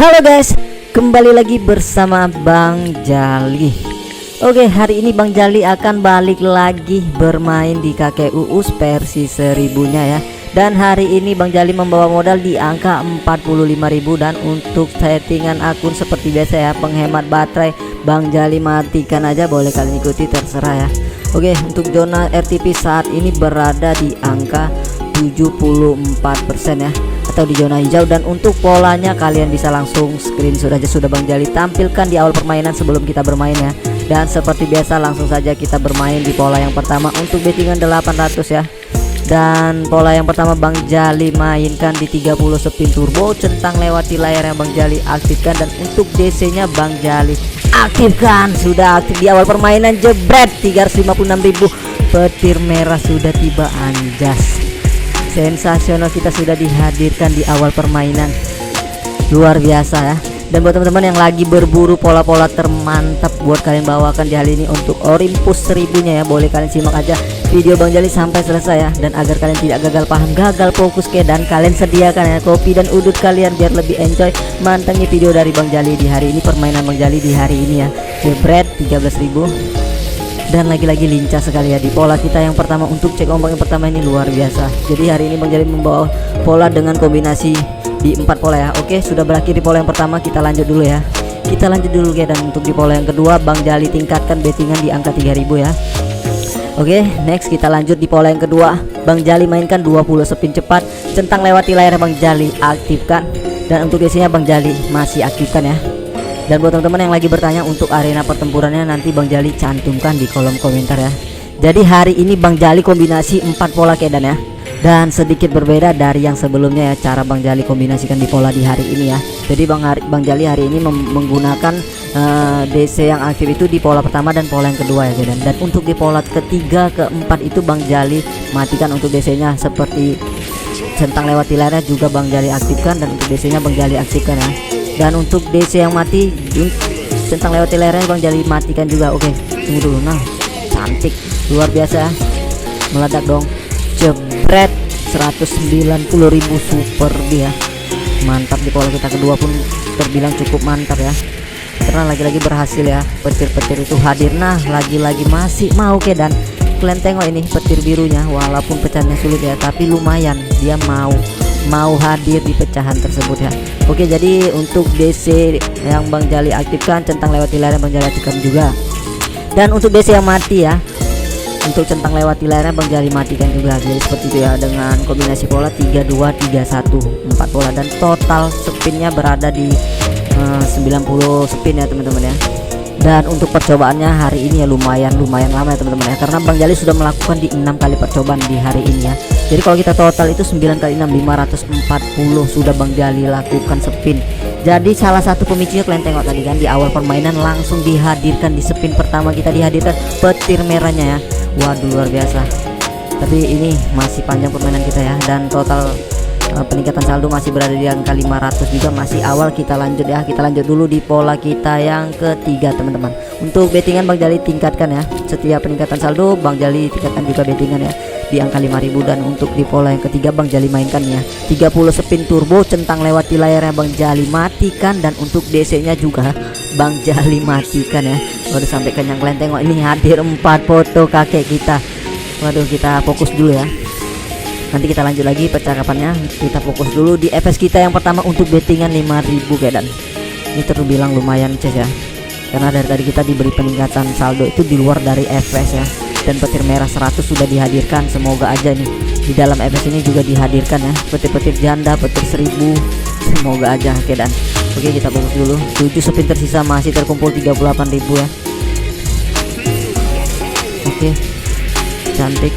Halo guys, kembali lagi bersama Bang Jali. Oke, hari ini Bang Jali akan balik lagi bermain di kakek Uus versi 1000-nya ya. Dan hari ini Bang Jali membawa modal di angka 45.000. Dan untuk settingan akun seperti biasa ya, penghemat baterai Bang Jali matikan aja, boleh kalian ikuti terserah ya. Oke, untuk zona RTP saat ini berada di angka 74% ya, atau di zona hijau. Dan untuk polanya kalian bisa langsung screenshot aja, sudah Bang Jali tampilkan di awal permainan sebelum kita bermain ya. Dan seperti biasa langsung saja kita bermain di pola yang pertama untuk bettingan 800 ya. Dan pola yang pertama Bang Jali mainkan di 30 spin turbo, centang lewati layar yang Bang Jali aktifkan. Dan untuk DC nya Bang Jali aktifkan, sudah aktif di awal permainan, jebret 356.000. Petir merah sudah tiba, anjas. Sensasional, kita sudah dihadirkan di awal permainan, luar biasa ya. Dan buat teman-teman yang lagi berburu pola-pola termantap buat kalian bawakan di hari ini untuk Olympus 1000-nya ya, boleh kalian simak aja video Bang Jali sampai selesai ya. Dan agar kalian tidak gagal paham, gagal fokus dan kalian sediakan ya kopi dan udut kalian biar lebih enjoy mantengin video dari Bang Jali di hari ini. Permainan Bang Jali di hari ini ya, jebret 13.000. Dan lagi-lagi lincah sekali ya di pola kita yang pertama. Untuk cek ombak yang pertama ini luar biasa. Jadi hari ini Bang Jali membawa pola dengan kombinasi di 4 pola ya. Oke, sudah berakhir di pola yang pertama, kita lanjut dulu ya. Kita lanjut dulu guys. Dan untuk di pola yang kedua Bang Jali tingkatkan bettingan di angka 3.000 ya. Oke, next kita lanjut di pola yang kedua. Bang Jali mainkan 20 spin cepat, centang lewati layar Bang Jali aktifkan. Dan untuk DC nya Bang Jali masih aktifkan ya. Dan buat teman-teman yang lagi bertanya untuk arena pertempurannya, nanti Bang Jali cantumkan di kolom komentar ya. Jadi hari ini Bang Jali kombinasi 4 pola kedan ya. Dan sedikit berbeda dari yang sebelumnya ya, cara Bang Jali kombinasikan di pola di hari ini ya. Jadi Bang Jali hari ini menggunakan DC yang aktif itu di pola pertama dan pola yang kedua ya kedan. Dan untuk di pola ketiga, keempat itu Bang Jali matikan untuk DC nya, seperti centang lewati layarnya juga Bang Jali aktifkan. Dan untuk DC nya Bang Jali aktifkan ya. Dan untuk DC yang mati centang lewati layarnya Bang Jali matikan juga. Oke, tunggu dulu. Nah, cantik, luar biasa, meledak dong, jebret 190.000 super dia. Mantap, di pola kita kedua pun terbilang cukup mantap ya, karena lagi-lagi berhasil ya, petir-petir itu hadir. Nah, lagi-lagi masih mau dan kalian tengok ini petir birunya, walaupun pecahannya sulit ya, tapi lumayan dia mau hadir di pecahan tersebut ya. Oke, jadi untuk DC yang Bang Jali aktifkan, centang lewati layar Bang Jali aktifkan juga. Dan untuk DC yang mati ya, untuk centang lewati layarnya Bang Jali matikan juga. Jadi seperti itu ya, dengan kombinasi pola 3231, 4 pola. Dan total spinnya berada di 90 spin ya teman-teman ya. Dan untuk percobaannya hari ini ya lumayan lama ya teman-teman ya, karena Bang Jali sudah melakukan di 6 kali percobaan di hari ini ya. Jadi kalau kita total itu 9 kali 6, 540 sudah Bang Jali lakukan spin. Jadi salah satu pemicunya kalian tengok tadi kan, di awal permainan langsung dihadirkan di spin pertama, kita dihadirkan petir merahnya ya. Waduh, luar biasa. Tapi ini masih panjang permainan kita ya. Dan total peningkatan saldo masih berada di angka 500 juga, masih awal. Kita lanjut ya, kita lanjut dulu di pola kita yang ketiga teman-teman. Untuk bettingan Bang Jali tingkatkan ya, setiap peningkatan saldo Bang Jali tingkatkan juga bettingan ya di angka 5.000. Dan untuk di pola yang ketiga Bang Jali mainkan ya 30 spin turbo, centang lewati layarnya Bang Jali matikan. Dan untuk DC nya juga Bang Jali matikan ya. Waduh, sampai kenyang, kalian tengok ini hadir 4 foto kakek kita. Waduh, kita fokus dulu ya, nanti kita lanjut lagi percakapannya. Kita fokus dulu di FS kita yang pertama untuk bettingan 5.000 dan ini terbilang lumayan ces ya, karena dari tadi kita diberi peningkatan saldo itu di luar dari FS ya. Dan petir merah 100 sudah dihadirkan, semoga aja nih di dalam FS ini juga dihadirkan ya petir-petir janda, petir 1000, semoga aja dan oke, kita fokus dulu. 7 spin tersisa, masih terkumpul 38.000 ya. Oke, cantik.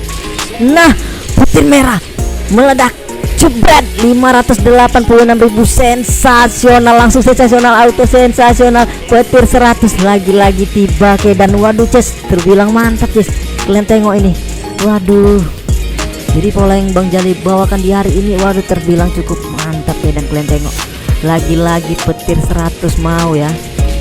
Nah, petir merah meledak, jebret 586.000, sensasional, langsung sensasional, auto sensasional, petir 100 lagi-lagi tiba dan waduh ces, terbilang mantap ces. Kalian tengok ini, waduh. Jadi pola yang Bang Jali bawakan di hari ini waduh terbilang cukup mantap ya. Dan kalian tengok lagi-lagi petir 100 mau ya,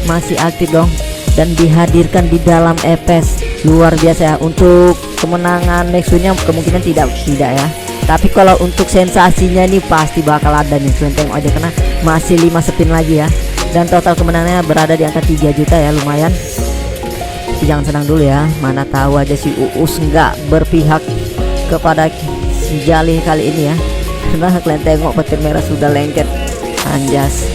masih aktif dong dan dihadirkan di dalam FS, luar biasa ya. Untuk kemenangan nextnya kemungkinan tidak ya, Tapi kalau untuk sensasinya ini pasti bakal ada nih, kalian tengok aja karena masih 5 spin lagi ya. Dan total kemenangannya berada di angka 3 juta ya, lumayan. Tapi jangan senang dulu ya, mana tahu aja si Uus nggak berpihak kepada si Jali kali ini ya. Karena kalian tengok petir merah sudah lengket, anjas.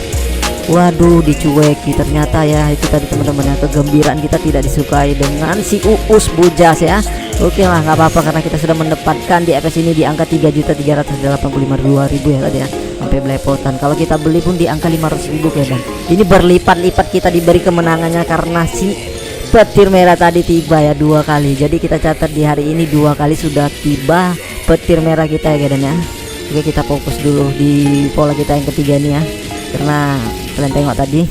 Waduh, dicueki ternyata ya. Itu tadi teman-teman ya, kegembiraan kita tidak disukai dengan si Uus bujas ya. Oke lah, nggak apa-apa karena kita sudah mendapatkan di FS ini di angka 3.385.000 ya tadi ya, sampai belepotan. Kalau kita beli pun di angka 500.000 ya, dan ini berlipat-lipat kita diberi kemenangannya karena si petir merah tadi tiba ya 2 kali. Jadi kita catat di hari ini 2 kali sudah tiba petir merah kita ya dan ya. Oke, kita fokus dulu di pola kita yang ketiga nih ya, karena kalian tengok tadi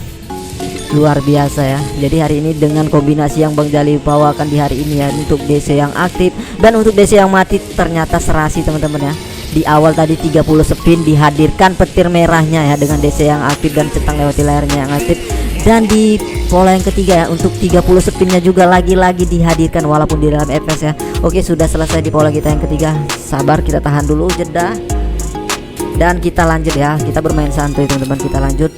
luar biasa ya. Jadi hari ini dengan kombinasi yang Bang Jali bawakan di hari ini ya, untuk DC yang aktif dan untuk DC yang mati ternyata serasi teman-teman ya. Di awal tadi 30 spin dihadirkan petir merahnya ya dengan DC yang aktif dan centang lewati layarnya yang aktif. Dan di pola yang ketiga ya, untuk 30 spinnya juga lagi-lagi dihadirkan walaupun di dalam FS ya. Oke, sudah selesai di pola kita yang ketiga. Sabar, kita tahan dulu jeda dan kita lanjut ya. Kita bermain santuy teman-teman, kita lanjut.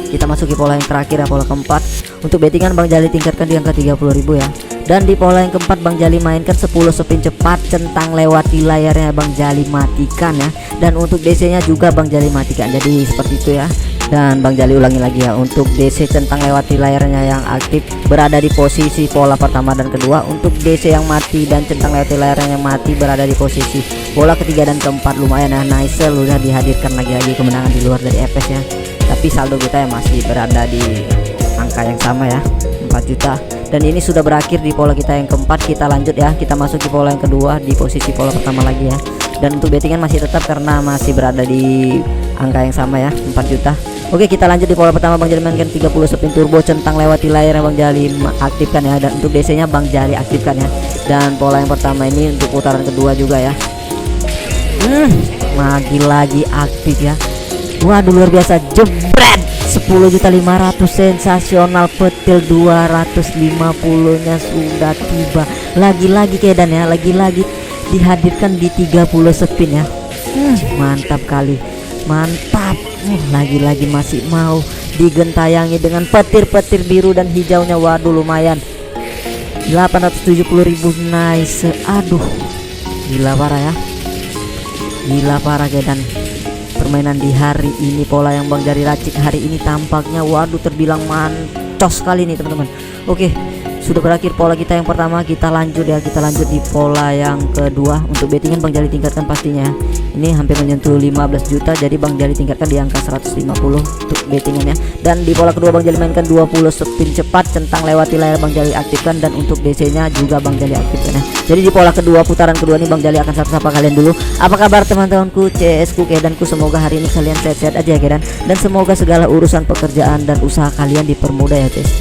Kita masuki pola yang terakhir ya, pola keempat. Untuk bettingan Bang Jali tingkatkan di angka 30.000 ya. Dan di pola yang keempat Bang Jali mainkan 10 spin cepat centang lewati layarnya Bang Jali matikan ya. Dan untuk DC nya juga Bang Jali matikan. Jadi seperti itu ya. Dan Bang Jali ulangi lagi ya, untuk DC centang lewati layarnya yang aktif berada di posisi pola pertama dan kedua. Untuk DC yang mati dan centang lewati layarnya yang mati berada di posisi pola ketiga dan keempat. Lumayan ya, nice, sudah dihadirkan lagi-lagi kemenangan di luar dari FS ya. Tapi saldo kita ya masih berada di angka yang sama ya, 4 juta. Dan ini sudah berakhir di pola kita yang keempat. Kita lanjut ya, kita masuk di pola yang kedua di posisi pola pertama lagi ya. Dan untuk bettingan masih tetap karena masih berada di angka yang sama ya, 4 juta. Oke, kita lanjut di pola pertama. Bang Jali mainkan 30 spin turbo centang lewati layar yang Bang Jali aktifkan ya. Dan untuk DC nya Bang Jali aktifkan ya. Dan pola yang pertama ini untuk putaran kedua juga ya. Lagi-lagi aktif ya. Waduh, luar biasa, jebret 10.500.000, sensasional, petil 250 nya sudah tiba lagi-lagi kedan ya, lagi-lagi dihadirkan di 30 spin ya. Mantap kali, mantap. Lagi-lagi masih mau digentayangi dengan petir-petir biru dan hijaunya. Waduh, lumayan 870.000, nice. Aduh, gila parah ya, gila parah kedan. Permainan di hari ini, pola yang Bang Jali racik hari ini tampaknya waduh terbilang mancos sekali nih teman-teman. Oke, sudah berakhir pola kita yang pertama. Kita lanjut ya, kita lanjut di pola yang kedua. Untuk bettingan Bang Jali tingkatkan pastinya. Ini hampir menyentuh 15 juta, jadi Bang Jali tingkatkan di angka 150 untuk bettingannya. Dan di pola kedua Bang Jali mainkan 20 spin cepat centang lewati layar Bang Jali aktifkan. Dan untuk DC nya juga Bang Jali aktifkan ya. Jadi di pola kedua, putaran kedua ini Bang Jali akan sapa kalian dulu. Apa kabar teman-temanku, CS ku kedanku? Semoga hari ini kalian sehat-sehat aja ya kedan. Dan semoga segala urusan pekerjaan dan usaha kalian dipermudah ya guys.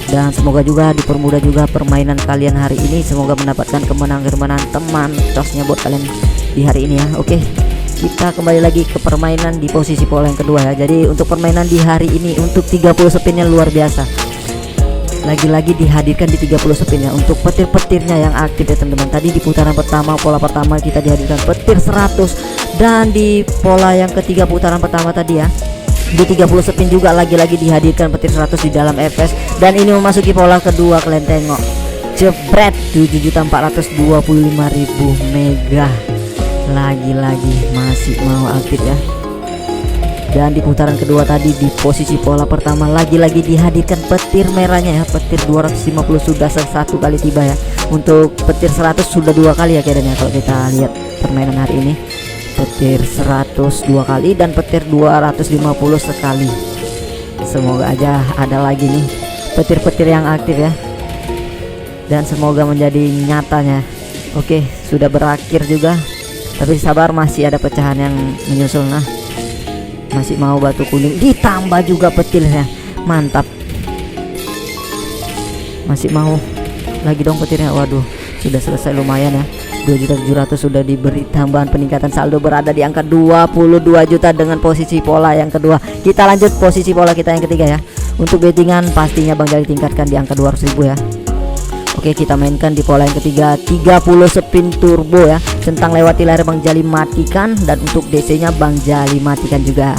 Dan semoga juga dipermudah juga permainan kalian hari ini. Semoga mendapatkan kemenangan teman tosnya buat kalian di hari ini ya. Oke, kita kembali lagi ke permainan di posisi pola yang kedua ya. Jadi untuk permainan di hari ini untuk 30 spinnya luar biasa, lagi-lagi dihadirkan di 30 spin ya. Untuk petir-petirnya yang aktif ya teman-teman. Tadi di putaran pertama, pola pertama kita dihadirkan petir 100. Dan di pola yang ketiga putaran pertama tadi ya, di 30 spin juga lagi-lagi dihadirkan petir 100 di dalam FS. Dan ini memasuki pola kedua, kalian tengok jebret 7.425.000 mega, lagi-lagi masih mau aktif ya. Dan di putaran kedua tadi di posisi pola pertama lagi-lagi dihadirkan petir merahnya ya, petir 250 sudah satu kali tiba ya. Untuk petir 100 sudah 2 kali ya kayaknya kalau kita lihat permainan hari ini. Petir 100 2 kali dan petir 250 sekali. Semoga aja ada lagi nih petir-petir yang aktif ya, dan semoga menjadi nyatanya. Oke, sudah berakhir juga, tapi sabar, masih ada pecahan yang menyusul. Nah, masih mau batu kuning ditambah juga petirnya, mantap. Masih mau lagi dong petirnya. Waduh, sudah selesai, lumayan ya. 2.700.000 sudah diberi tambahan peningkatan saldo berada di angka 22 juta dengan posisi pola yang kedua. Kita lanjut posisi pola kita yang ketiga ya. Untuk bettingan pastinya Bang Jali tingkatkan di angka 200.000 ya. Oke, kita mainkan di pola yang ketiga 30 spin turbo ya. centang lewati layar Bang Jali matikan, dan untuk DC nya Bang Jali matikan juga.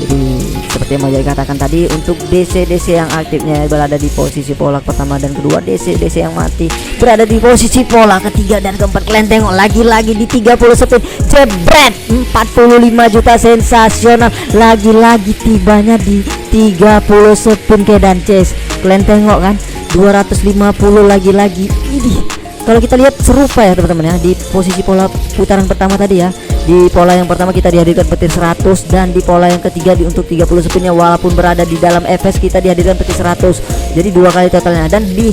Jadi seperti yang Bang Jali katakan tadi, untuk DC yang aktifnya berada di posisi pola pertama dan kedua, DC yang mati berada di posisi pola ketiga dan keempat. Kalian tengok lagi-lagi di 30 spin jebret 45 juta, sensasional. Lagi-lagi tibanya di 30 spin kedan Ces. Kalian tengok kan 250 lagi-lagi. Ini kalau kita lihat serupa ya teman-teman ya, di posisi pola putaran pertama tadi ya. Di pola yang pertama kita dihadirkan petir 100, dan di pola yang ketiga untuk 30 spinnya walaupun berada di dalam FS kita dihadirkan petir 100. Jadi 2 kali totalnya. Dan di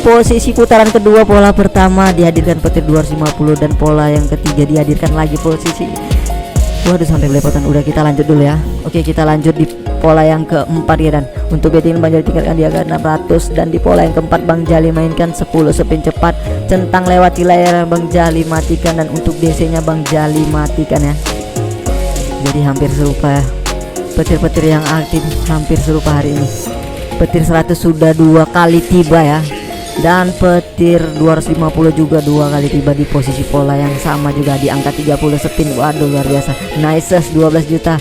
posisi putaran kedua pola pertama dihadirkan petir 250, dan pola yang ketiga dihadirkan lagi posisi, waduh sampai belepotan. Udah, kita lanjut dulu ya. Oke, kita lanjut di pola yang keempat ya. Dan untuk betting Bang Jali tingkatkan di angka 600, dan di pola yang keempat Bang Jali mainkan 10 spin cepat, centang lewati layar Bang Jali matikan, dan untuk DC nya Bang Jali matikan ya. Jadi hampir serupa ya, petir-petir yang aktif hampir serupa hari ini. Petir 100 sudah 2 kali tiba ya, dan petir 250 juga 2 kali tiba di posisi pola yang sama juga di angka 30 spin. Waduh luar biasa, nice 12 juta.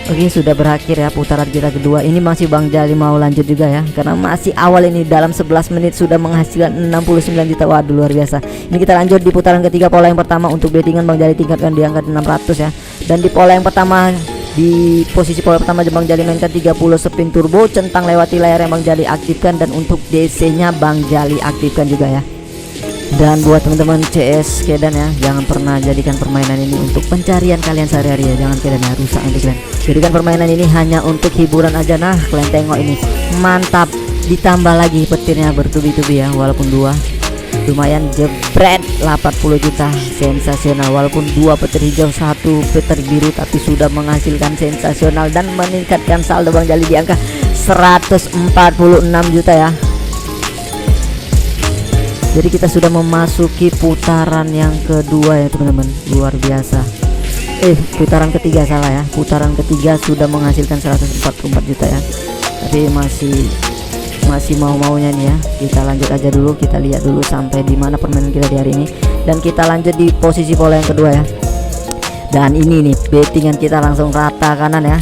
Oke, sudah berakhir ya putaran kita kedua. Ini masih Bang Jali mau lanjut juga ya, karena masih awal ini, dalam 11 menit sudah menghasilkan 69 juta. Waduh luar biasa. Ini kita lanjut di putaran ketiga pola yang pertama. Untuk bettingan Bang Jali tingkatkan di angka 600 ya. Dan di pola yang pertama, di posisi pola pertama Bang Jali mainkan 30 spin turbo, centang lewati layar yang Bang Jali aktifkan, dan untuk DC nya Bang Jali aktifkan juga ya. Dan buat teman-teman CS kedan ya, jangan pernah jadikan permainan ini untuk pencarian kalian sehari-hari ya. Jangan kedan ya, rusak nanti kalian. Jadikan permainan ini hanya untuk hiburan aja. Nah kalian tengok ini, mantap. Ditambah lagi petirnya bertubi-tubi ya, walaupun 2 lumayan jebret 80 juta, sensasional. Walaupun 2 petir hijau 1 petir biru, tapi sudah menghasilkan sensasional dan meningkatkan saldo Bang Jali di angka 146 juta ya. Jadi kita sudah memasuki putaran yang kedua ya teman-teman, luar biasa. Putaran ketiga, salah ya. Putaran ketiga sudah menghasilkan 144 juta ya. Tapi masih mau-maunya nih ya. Kita lanjut aja dulu, kita lihat dulu sampai di mana permainan kita di hari ini. Dan kita lanjut di posisi pola yang kedua ya. Dan ini nih bettingan kita langsung rata kanan ya.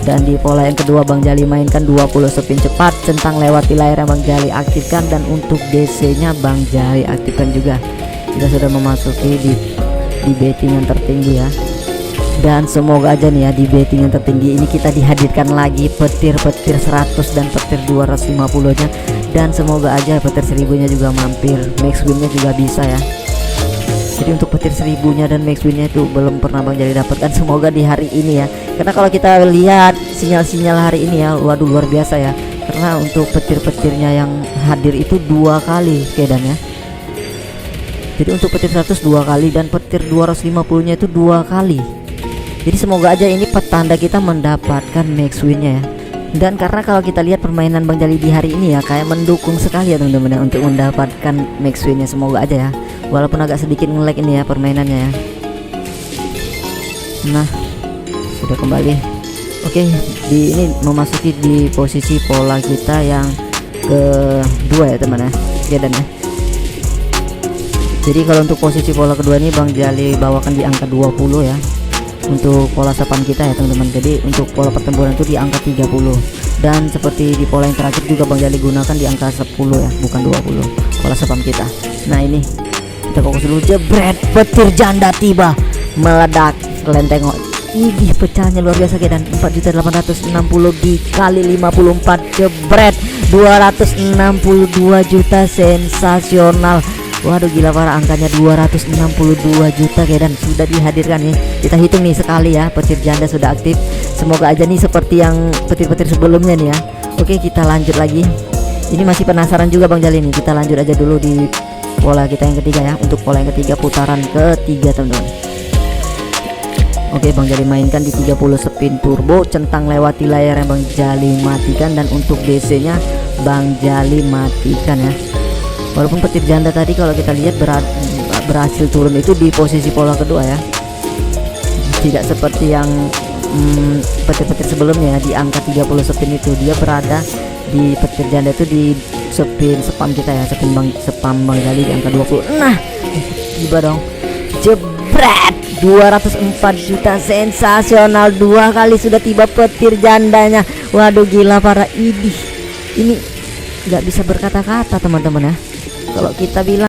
Dan di pola yang kedua Bang Jali mainkan 20 spin cepat, centang lewati layar yang Bang Jali aktifkan, dan untuk DC nya Bang Jali aktifkan juga. Kita sudah memasuki di bettingan tertinggi ya. Dan semoga aja nih ya, di bettingan tertinggi ini kita dihadirkan lagi petir-petir 100 dan petir 250 nya, dan semoga aja petir 1000 nya juga mampir, max win nya juga bisa ya. Jadi untuk petir 1000 nya dan max win nya itu belum pernah Bang Jali dapatkan. Semoga di hari ini ya, karena kalau kita lihat sinyal-sinyal hari ini ya, waduh luar biasa ya. Karena untuk petir-petirnya yang hadir itu 2 kali kedan ya. Jadi untuk petir 100 2 kali, dan petir 250 nya itu 2 kali. Jadi semoga aja ini petanda kita mendapatkan max win nya ya. Dan karena kalau kita lihat permainan Bang Jali di hari ini ya, kayak mendukung sekali ya teman-teman ya, untuk mendapatkan max win nya. Semoga aja ya, walaupun agak sedikit nge-lag ini ya permainannya ya. Nah sudah kembali. Oke, ini memasuki di posisi pola kita yang kedua ya teman ya, kedan ya. Jadi kalau untuk posisi pola kedua ini Bang Jali bawakan di angka 20 ya untuk pola spam kita ya teman-teman. Jadi untuk pola pertempuran itu di angka 30, dan seperti di pola yang terakhir juga Bang Jali gunakan di angka 10 ya, bukan 20 pola spam kita. Nah ini kita fokus dulu. Jebret, petir janda tiba meledak. Kalian tengok, ini pecahnya luar biasa kedan. 4.860 dikali 54, jebret 262 juta, sensasional. Waduh gila parah, angkanya 262 juta kedan sudah dihadirkan nih. Kita hitung nih sekali ya, petir janda sudah aktif. Semoga aja nih seperti yang petir-petir sebelumnya nih ya. Oke, kita lanjut lagi. Ini masih penasaran juga Bang Jali nih. Kita lanjut aja dulu di pola kita yang ketiga ya. Untuk pola yang ketiga putaran ketiga teman-teman. Oke, Bang Jali mainkan di 30 spin turbo, centang lewati layar yang Bang Jali matikan, dan untuk DC nya Bang Jali matikan ya. Walaupun petir janda tadi kalau kita lihat berhasil turun itu di posisi pola kedua ya, tidak seperti yang petir-petir sebelumnya di angka 30 spin itu. Dia berada di petir janda itu di spin spam kita ya, spam Bang Jali di angka 20. Nah tiba dong. Jebret, 204 juta, sensasional. 2 kali sudah tiba petir jandanya. Waduh gila para idih. Ini nggak bisa berkata-kata teman-teman ya. Kalau kita bilang